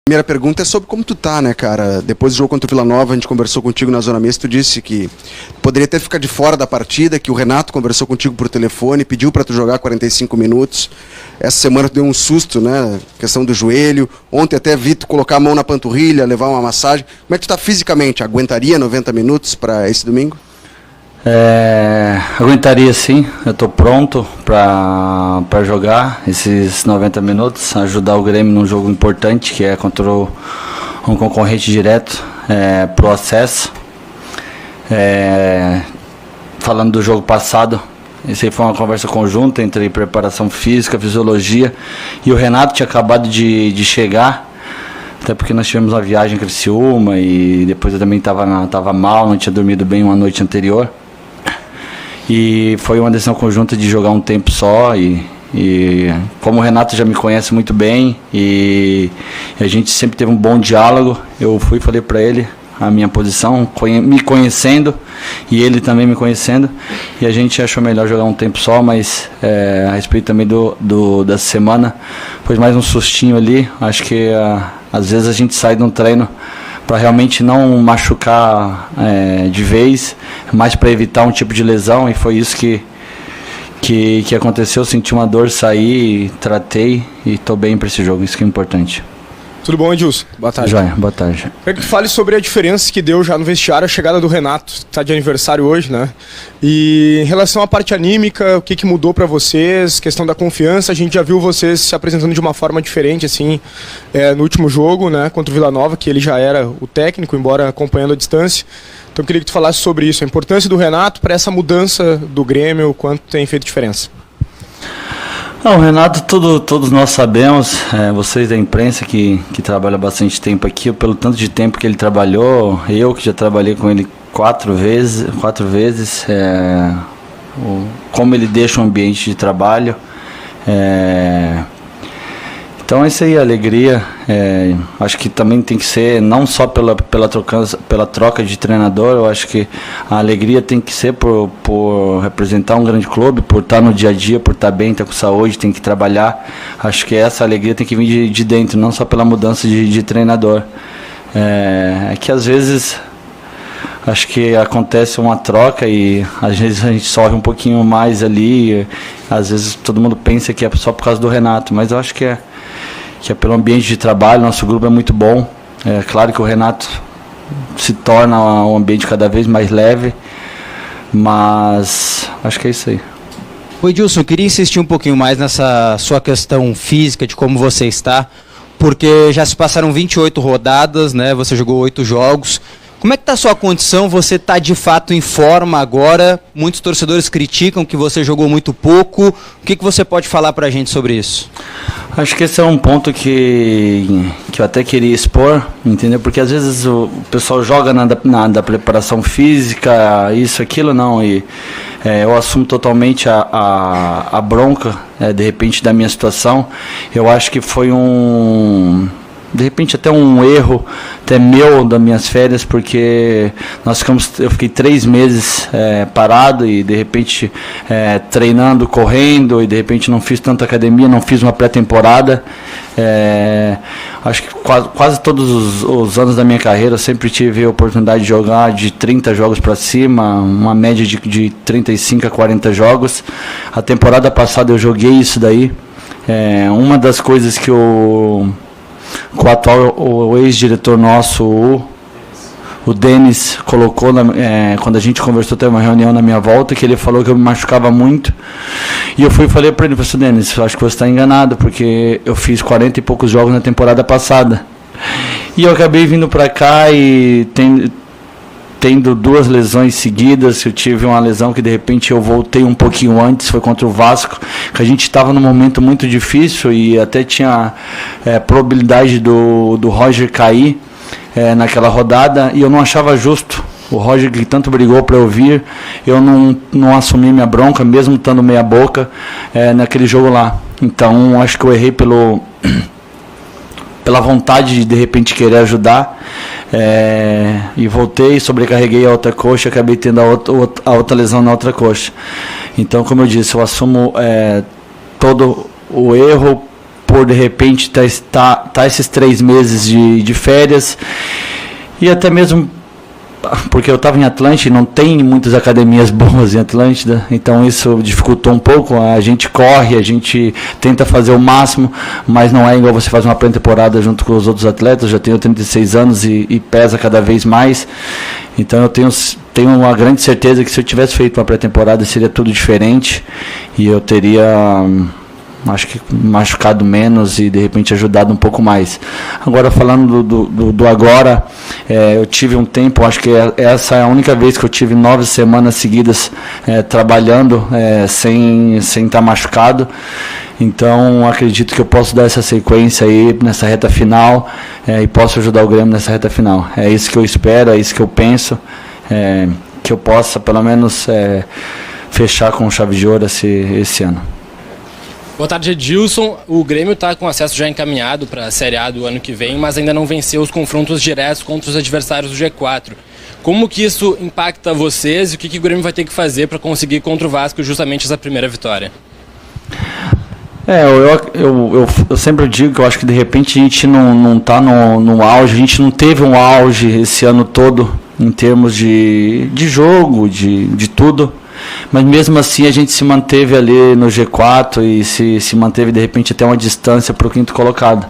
Primeira pergunta é sobre como tu tá, né, cara? Depois do jogo contra o Vila Nova, a gente conversou contigo na Zona Mista, tu disse que poderia ter ficado de fora da partida, que o Renato conversou contigo por telefone, pediu pra tu jogar 45 minutos. Essa semana tu deu um susto, né? Questão do joelho. Ontem até vi tu colocar a mão na panturrilha, levar uma massagem. Como é que tu tá fisicamente? Aguentaria 90 minutos pra esse domingo? Aguentaria sim, eu estou pronto para jogar esses 90 minutos, ajudar o Grêmio num jogo importante que é contra um concorrente direto pro acesso. Falando do jogo passado, essa aí foi uma conversa conjunta entre preparação física, fisiologia, e o Renato tinha acabado de chegar, até porque nós tivemos uma viagem em Criciúma e depois eu também estava mal, não tinha dormido bem uma noite anterior. E foi uma decisão conjunta de jogar um tempo só e como o Renato já me conhece muito bem e a gente sempre teve um bom diálogo, eu fui e falei para ele a minha posição, me conhecendo e ele também me conhecendo, e a gente achou melhor jogar um tempo só, mas a respeito também da semana, foi mais um sustinho ali. Acho que às vezes a gente sai de um treino para realmente não machucar de vez, mas para evitar um tipo de lesão, e foi isso que aconteceu. Senti uma dor, saí, tratei e estou bem para esse jogo, isso que é importante. Tudo bom, Edilson? Boa tarde. Joia, boa tarde. Quero que tu fale sobre a diferença que deu já no vestiário a chegada do Renato, que está de aniversário hoje, né? E em relação à parte anímica, o que mudou para vocês, questão da confiança, a gente já viu vocês se apresentando de uma forma diferente, assim, no último jogo, né, contra o Vila Nova, que ele já era o técnico, embora acompanhando a distância. Então eu queria que tu falasse sobre isso, a importância do Renato para essa mudança do Grêmio, o quanto tem feito diferença. O Renato, todos nós sabemos, vocês da imprensa que trabalham bastante tempo aqui, pelo tanto de tempo que ele trabalhou, eu que já trabalhei com ele quatro vezes, como ele deixa o ambiente de trabalho. Então é isso aí, a alegria, acho que também tem que ser não só pela troca de treinador, eu acho que a alegria tem que ser por representar um grande clube, por estar no dia a dia, por estar bem, estar com saúde, tem que trabalhar. Acho que essa alegria tem que vir de dentro, não só pela mudança de treinador. É que às vezes acho que acontece uma troca e às vezes a gente sofre um pouquinho mais ali, às vezes todo mundo pensa que é só por causa do Renato, mas eu acho que é pelo ambiente de trabalho. Nosso grupo é muito bom. É claro que o Renato se torna um ambiente cada vez mais leve, mas acho que é isso aí. Oi, Edilson, eu queria insistir um pouquinho mais nessa sua questão física, de como você está, porque já se passaram 28 rodadas, né? Você jogou 8 jogos. Como é que está a sua condição? Você está de fato em forma agora? Muitos torcedores criticam que você jogou muito pouco. O que você pode falar para a gente sobre isso? Acho que esse é um ponto que eu até queria expor, entendeu? Porque às vezes o pessoal joga na preparação física, isso, aquilo, não. E eu assumo totalmente a bronca, de repente, da minha situação. Eu acho que foi de repente até um erro até meu das minhas férias, porque eu fiquei 3 meses parado e de repente treinando, correndo, e de repente não fiz tanta academia, não fiz uma pré-temporada. Acho que quase todos os anos da minha carreira eu sempre tive a oportunidade de jogar de 30 jogos para cima, uma média de 35 a 40 jogos. A temporada passada eu joguei isso daí. Uma das coisas que o ex-diretor nosso, o Denis, colocou quando a gente conversou, teve uma reunião na minha volta, que ele falou que eu me machucava muito, e eu fui e falei para ele: professor Denis, eu acho que você está enganado, porque eu fiz 40 e poucos jogos na temporada passada, e eu acabei vindo para cá e tendo 2 lesões seguidas. Eu tive uma lesão que de repente eu voltei um pouquinho antes, foi contra o Vasco, que a gente estava num momento muito difícil e até tinha probabilidade do Roger cair naquela rodada, e eu não achava justo. O Roger, que tanto brigou para eu vir, eu não assumi minha bronca, mesmo estando meia boca naquele jogo lá. Então acho que eu errei pela vontade de repente querer ajudar, e voltei, sobrecarreguei a outra coxa, acabei tendo a outra lesão na outra coxa. Então, como eu disse, eu assumo todo o erro por de repente tá esses 3 meses de férias, e até mesmo porque eu estava em Atlântida e não tem muitas academias boas em Atlântida, então isso dificultou um pouco. A gente corre, a gente tenta fazer o máximo, mas não é igual você fazer uma pré-temporada junto com os outros atletas. Já tenho 36 anos e pesa cada vez mais, então eu tenho uma grande certeza que se eu tivesse feito uma pré-temporada seria tudo diferente, e eu teria, acho que, machucado menos e de repente ajudado um pouco mais. Agora, falando do agora, eu tive um tempo, acho que essa é a única vez que eu tive 9 semanas seguidas trabalhando sem estar machucado. Então acredito que eu posso dar essa sequência aí nessa reta final, e posso ajudar o Grêmio nessa reta final. É isso que eu espero, é isso que eu penso, que eu possa pelo menos fechar com chave de ouro esse ano. Boa tarde, Edilson. O Grêmio está com acesso já encaminhado para a Série A do ano que vem, mas ainda não venceu os confrontos diretos contra os adversários do G4. Como que isso impacta vocês e o que o Grêmio vai ter que fazer para conseguir contra o Vasco justamente essa primeira vitória? Eu sempre digo que eu acho que de repente a gente não está no auge, a gente não teve um auge esse ano todo em termos de jogo, de tudo. Mas mesmo assim a gente se manteve ali no G4 e se manteve de repente até uma distância para o 5º colocado.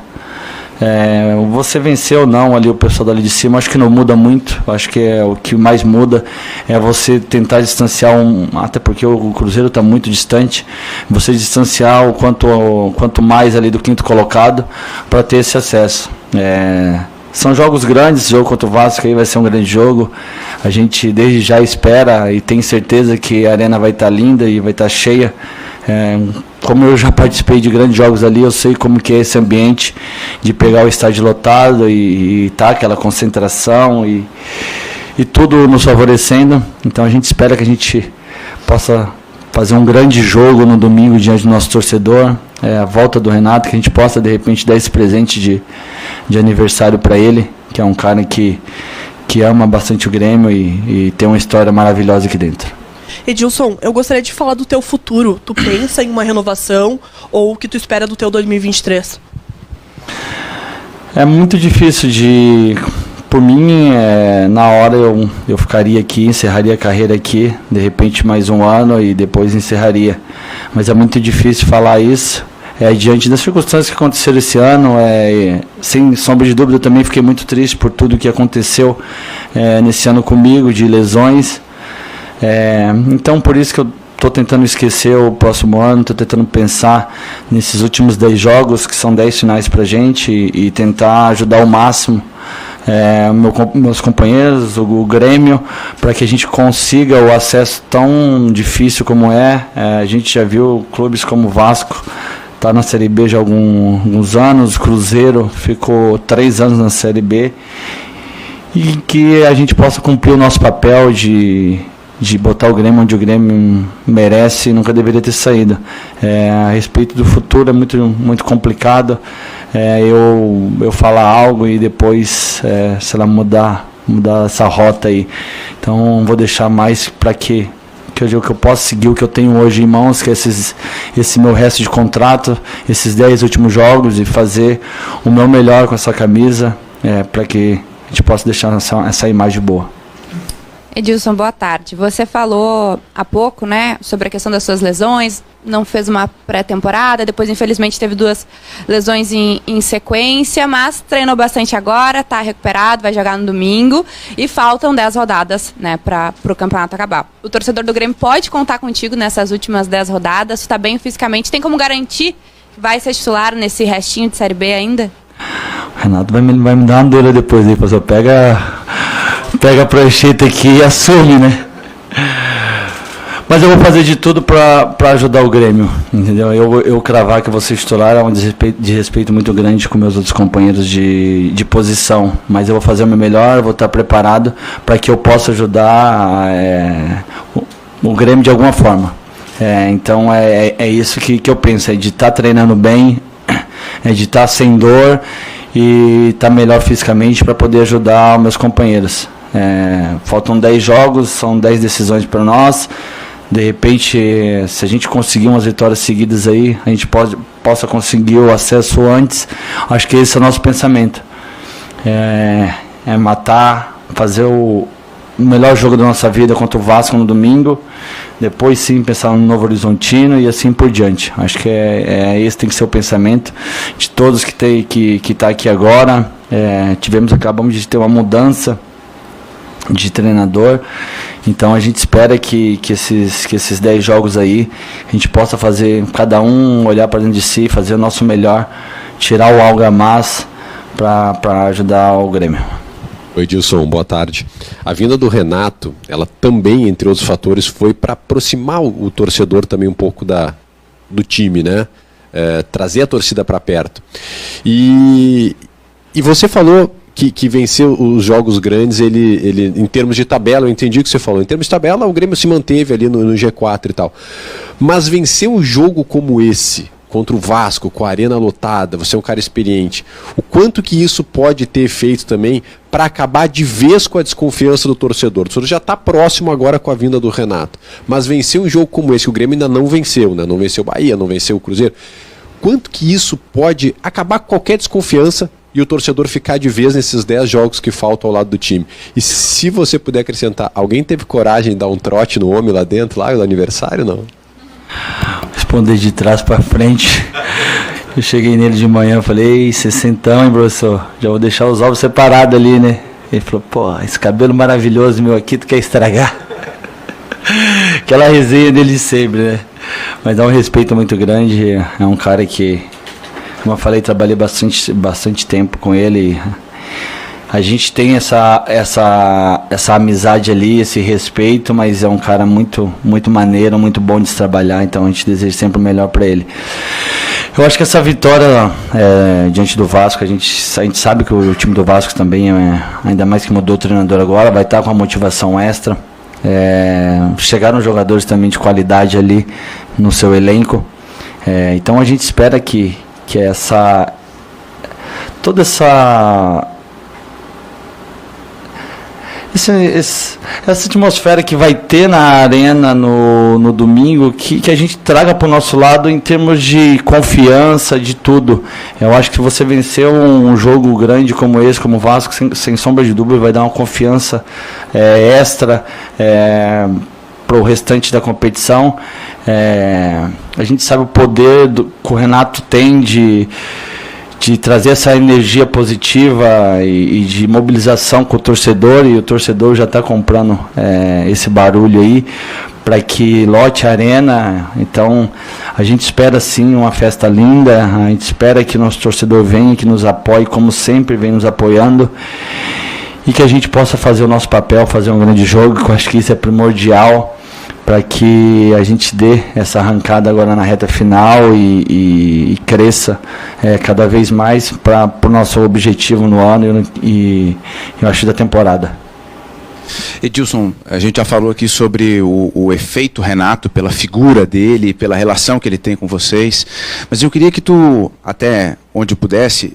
Você venceu ou não ali o pessoal dali de cima, acho que não muda muito. Acho que o que mais muda é você tentar distanciar, até porque o Cruzeiro está muito distante, você distanciar o quanto mais ali do 5º colocado para ter esse acesso. São jogos grandes, esse jogo contra o Vasco aí vai ser um grande jogo. A gente desde já espera e tem certeza que a arena vai estar linda e vai estar cheia. Como eu já participei de grandes jogos ali, eu sei como que é esse ambiente de pegar o estádio lotado e tá aquela concentração e tudo nos favorecendo. Então a gente espera que a gente possa fazer um grande jogo no domingo diante do nosso torcedor. A volta do Renato, que a gente possa de repente dar esse presente de aniversário para ele, que é um cara que ama bastante o Grêmio e tem uma história maravilhosa aqui dentro. Edilson, eu gostaria de falar do teu futuro. Tu pensa em uma renovação ou o que tu espera do teu 2023? É muito difícil por mim, na hora eu ficaria aqui, encerraria a carreira aqui, de repente mais um ano e depois encerraria. Mas é muito difícil falar isso. Diante das circunstâncias que aconteceram esse ano, sem sombra de dúvida, eu também fiquei muito triste por tudo que aconteceu nesse ano comigo, de lesões. Então, por isso que eu estou tentando esquecer o próximo ano, estou tentando pensar nesses últimos 10 jogos, que são 10 finais para a gente, e tentar ajudar ao máximo meus companheiros, o Grêmio, para que a gente consiga o acesso tão difícil como a gente já viu clubes como o Vasco está na Série B já há alguns anos, o Cruzeiro ficou 3 anos na Série B, e que a gente possa cumprir o nosso papel de botar o Grêmio onde o Grêmio merece e nunca deveria ter saído. A respeito do futuro é muito, muito complicado. Eu falar algo e depois, sei lá, mudar essa rota aí. Então vou deixar mais para que eu possa seguir o que eu tenho hoje em mãos, que é esse meu resto de contrato, esses 10 últimos jogos, e fazer o meu melhor com essa camisa, para que a gente possa deixar essa imagem boa. Edilson, boa tarde. Você falou há pouco, né, sobre a questão das suas lesões, não fez uma pré-temporada, depois infelizmente teve 2 lesões em sequência, mas treinou bastante agora, está recuperado, vai jogar no domingo e faltam 10 rodadas, né, para o campeonato acabar. O torcedor do Grêmio pode contar contigo nessas últimas 10 rodadas, tu está bem fisicamente, tem como garantir que vai ser titular nesse restinho de Série B ainda? O Renato vai me dar uma dura depois aí, pessoal. Pega a prancheta aqui e assume, né? Mas eu vou fazer de tudo para ajudar o Grêmio, entendeu? Eu cravar que eu vou ser titular é um desrespeito muito grande com meus outros companheiros de posição. Mas eu vou fazer o meu melhor, vou estar preparado para que eu possa ajudar o Grêmio de alguma forma. Então é isso que eu penso, de estar treinando bem, de estar sem dor e estar melhor fisicamente para poder ajudar os meus companheiros. Faltam 10 jogos, são 10 decisões para nós. De repente, se a gente conseguir umas vitórias seguidas aí, a gente possa conseguir o acesso antes. Acho que esse é o nosso pensamento. É matar, fazer o melhor jogo da nossa vida contra o Vasco no domingo. Depois sim pensar no Novo Horizontino e assim por diante. Acho que esse tem que ser o pensamento de todos que tá aqui agora. Acabamos de ter uma mudança de treinador, então a gente espera que esses 10 jogos aí a gente possa fazer, cada um olhar para dentro de si, fazer o nosso melhor, tirar o algo a mais para ajudar o Grêmio. Oi, Edilson, boa tarde. A vinda do Renato, ela também, entre outros fatores, foi para aproximar o torcedor também um pouco do time, né? Trazer a torcida para perto. E você falou que venceu os jogos grandes, ele em termos de tabela, eu entendi o que você falou, em termos de tabela o Grêmio se manteve ali no G4 e tal, mas vencer um jogo como esse, contra o Vasco, com a arena lotada, você é um cara experiente, o quanto que isso pode ter feito também para acabar de vez com a desconfiança do torcedor? O torcedor já está próximo agora com a vinda do Renato, mas vencer um jogo como esse, que o Grêmio ainda não venceu, né? Não venceu o Bahia, não venceu o Cruzeiro, quanto que isso pode acabar com qualquer desconfiança e o torcedor ficar de vez nesses 10 jogos que faltam ao lado do time? E se você puder acrescentar, alguém teve coragem de dar um trote no homem lá dentro, lá no aniversário, não? Responder de trás para frente. Eu cheguei nele de manhã, falei: 60, hein, professor? Já vou deixar os ovos separados ali, né? Ele falou: pô, esse cabelo maravilhoso meu aqui, tu quer estragar? Aquela resenha dele de sempre, né? Mas dá um respeito muito grande. É um cara que, como eu falei, trabalhei bastante tempo com ele. A gente tem essa amizade ali, esse respeito, mas é um cara muito, muito maneiro, muito bom de se trabalhar, então a gente deseja sempre o melhor para ele. Eu acho que essa vitória diante do Vasco, a gente sabe que o time do Vasco também, ainda mais que mudou o treinador agora, vai estar com uma motivação extra. Chegaram jogadores também de qualidade ali no seu elenco. Então a gente espera que toda essa atmosfera que vai ter na arena no domingo, que a gente traga para o nosso lado em termos de confiança, de tudo. Eu acho que você venceu um jogo grande como esse, como o Vasco, sem sombra de dúvida, vai dar uma confiança extra para o restante da competição. A gente sabe o poder que o Renato tem de trazer essa energia positiva e de mobilização com o torcedor, e o torcedor já está comprando esse barulho aí para que lote a arena. Então a gente espera sim uma festa linda, a gente espera que o nosso torcedor venha, que nos apoie como sempre vem nos apoiando, e que a gente possa fazer o nosso papel, fazer um grande jogo, que eu acho que isso é primordial para que a gente dê essa arrancada agora na reta final e cresça cada vez mais para o nosso objetivo no ano e eu acho da temporada. Edilson, a gente já falou aqui sobre o efeito Renato, pela figura dele, pela relação que ele tem com vocês, mas eu queria que tu, até onde pudesse,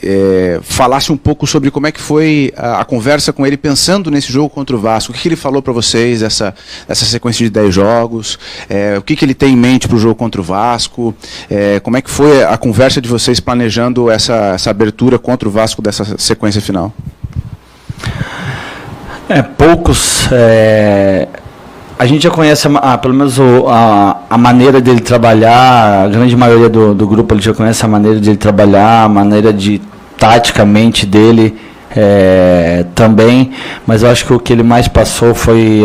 falasse um pouco sobre como é que foi a conversa com ele, pensando nesse jogo contra o Vasco. O que ele falou para vocês, essa sequência de 10 jogos, o que ele tem em mente para o jogo contra o Vasco, como é que foi a conversa de vocês planejando essa abertura contra o Vasco dessa sequência final? Poucos. A gente já conhece, pelo menos a maneira dele trabalhar, a grande maioria do grupo ele já conhece a maneira dele trabalhar, a maneira de taticamente dele também, mas eu acho que o que ele mais passou foi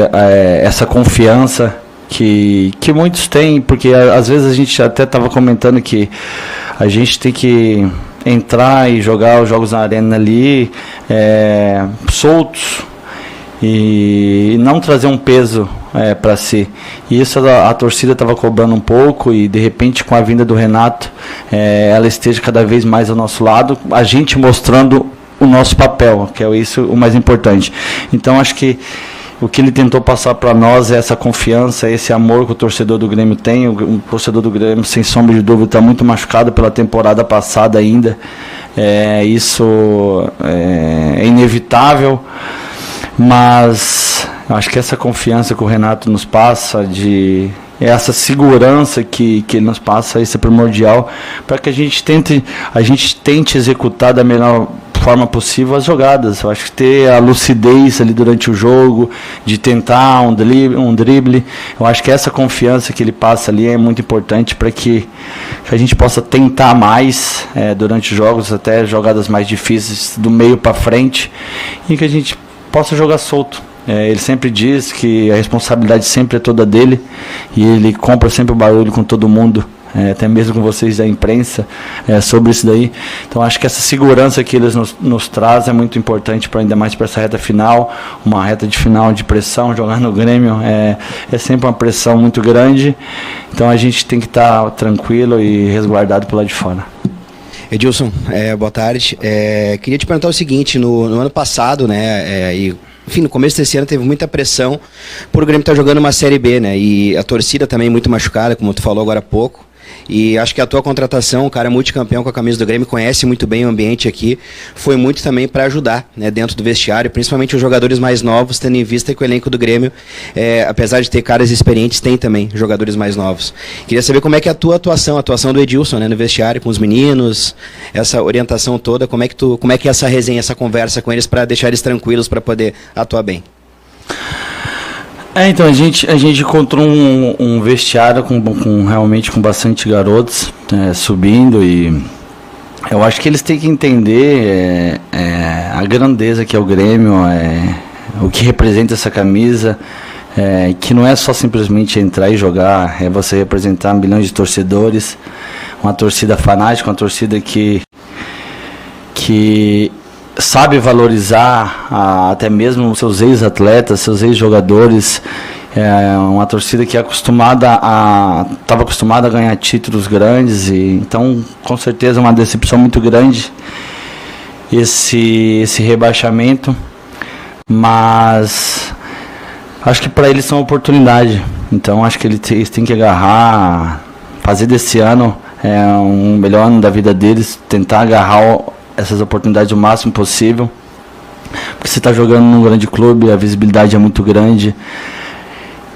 essa confiança que muitos têm, porque às vezes a gente até estava comentando que a gente tem que entrar e jogar os jogos na arena ali soltos, e não trazer um peso para si. E isso a torcida estava cobrando um pouco, e de repente com a vinda do Renato ela esteja cada vez mais ao nosso lado, a gente mostrando o nosso papel, que é isso o mais importante. Então acho que o que ele tentou passar para nós é essa confiança, esse amor que o torcedor do Grêmio tem. O torcedor do Grêmio, sem sombra de dúvida, está muito machucado pela temporada passada ainda. Isso é inevitável, mas Eu acho que essa confiança que o Renato nos passa, essa segurança que ele nos passa, isso é primordial para que a gente tente executar da melhor forma possível as jogadas. Eu acho que ter a lucidez ali durante o jogo, de tentar um drible, eu acho que essa confiança que ele passa ali é muito importante para que a gente possa tentar mais durante os jogos, até jogadas mais difíceis do meio para frente, e que a gente possa jogar solto. Ele sempre diz que a responsabilidade sempre é toda dele, e ele compra sempre o barulho com todo mundo, até mesmo com vocês da imprensa, sobre isso daí. Então acho que essa segurança que eles nos traz é muito importante, ainda mais para essa reta final, uma reta de final de pressão. Jogar no Grêmio é sempre uma pressão muito grande, então a gente tem que estar tranquilo e resguardado por lá de fora. Edilson, boa tarde. Queria te perguntar o seguinte: no ano passado, né, enfim, no começo desse ano teve muita pressão por o Grêmio estar jogando uma Série B, né? E a torcida também muito machucada, como tu falou agora há pouco. E acho que a tua contratação, o cara multicampeão com a camisa do Grêmio, conhece muito bem o ambiente aqui, foi muito também para ajudar, né, dentro do vestiário, principalmente os jogadores mais novos, tendo em vista que o elenco do Grêmio, apesar de ter caras experientes, tem também jogadores mais novos. Queria saber como é que é a tua atuação, a atuação do Edilson, né, no vestiário, com os meninos, essa orientação toda, como é que é essa resenha, essa conversa com eles para deixar eles tranquilos para poder atuar bem? Então a gente encontrou um vestiário realmente com bastante garotos subindo, e eu acho que eles têm que entender a grandeza que é o Grêmio, o que representa essa camisa, que não é só simplesmente entrar e jogar, é você representar milhões de torcedores, uma torcida fanática, uma torcida que sabe valorizar até mesmo seus ex-atletas, seus ex-jogadores, uma torcida que estava acostumada a ganhar títulos grandes, e então com certeza é uma decepção muito grande esse rebaixamento, mas acho que para eles é uma oportunidade, então acho que eles têm que agarrar, fazer desse ano um melhor ano da vida deles, tentar agarrar essas oportunidades o máximo possível, porque você está jogando num grande clube, a visibilidade é muito grande,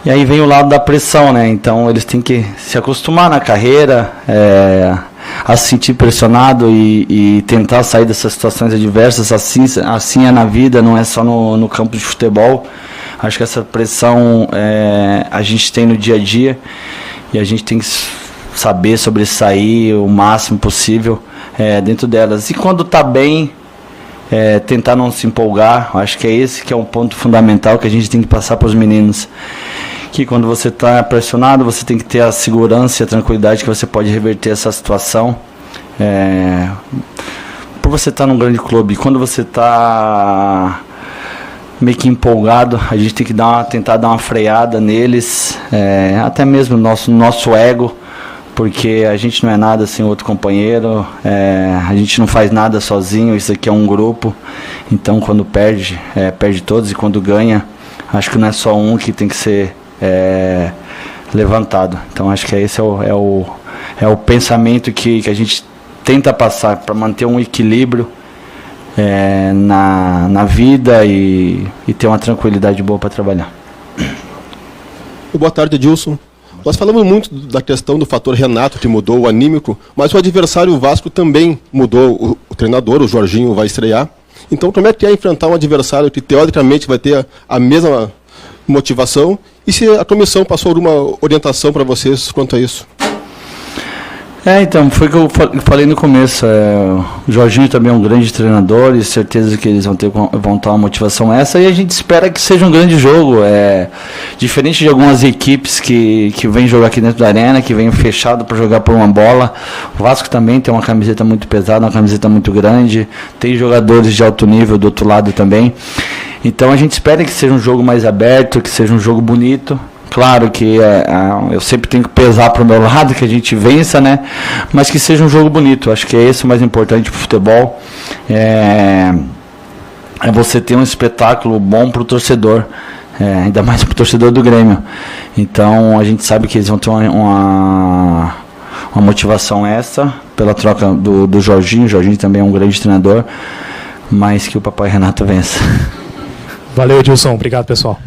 e aí vem o lado da pressão, né? Então eles têm que se acostumar na carreira, a se sentir pressionado e tentar sair dessas situações adversas. Assim é na vida, não é só no campo de futebol. Acho que essa pressão a gente tem no dia a dia, e a gente tem que saber sobressair o máximo possível dentro delas. E quando está bem, tentar não se empolgar. Acho que esse que é um ponto fundamental que a gente tem que passar para os meninos, que quando você está pressionado, você tem que ter a segurança e a tranquilidade que você pode reverter essa situação, por você estar num grande clube. Quando você está meio que empolgado, a gente tem que tentar dar uma freada neles, até mesmo nosso ego, porque a gente não é nada sem outro companheiro, a gente não faz nada sozinho, isso aqui é um grupo. Então quando perde todos, e quando ganha, acho que não é só um que tem que ser levantado. Então acho que esse é o pensamento que a gente tenta passar, para manter um equilíbrio na vida e ter uma tranquilidade boa para trabalhar. Boa tarde, Edilson. Nós falamos muito da questão do fator Renato, que mudou o anímico, mas o adversário, o Vasco, também mudou o treinador, o Jorginho vai estrear. Então, como é que é enfrentar um adversário que, teoricamente, vai ter a mesma motivação? E se a comissão passou alguma orientação para vocês quanto a isso? Então, foi o que eu falei no começo. O Jorginho também é um grande treinador, e certeza que eles vão ter uma motivação essa, e a gente espera que seja um grande jogo. Diferente de algumas equipes que vêm jogar aqui dentro da arena, que vêm fechado para jogar por uma bola. O Vasco também tem uma camiseta muito pesada, uma camiseta muito grande, tem jogadores de alto nível do outro lado também. Então a gente espera que seja um jogo mais aberto, que seja um jogo bonito. Claro que eu sempre tenho que pesar para o meu lado, que a gente vença, né? Mas que seja um jogo bonito. Acho que é esse o mais importante para o futebol. É você ter um espetáculo bom para o torcedor, ainda mais para o torcedor do Grêmio. Então a gente sabe que eles vão ter uma motivação extra pela troca do Jorginho. O Jorginho também é um grande treinador, mas que o papai Renato vença. Valeu, Edilson. Obrigado, pessoal.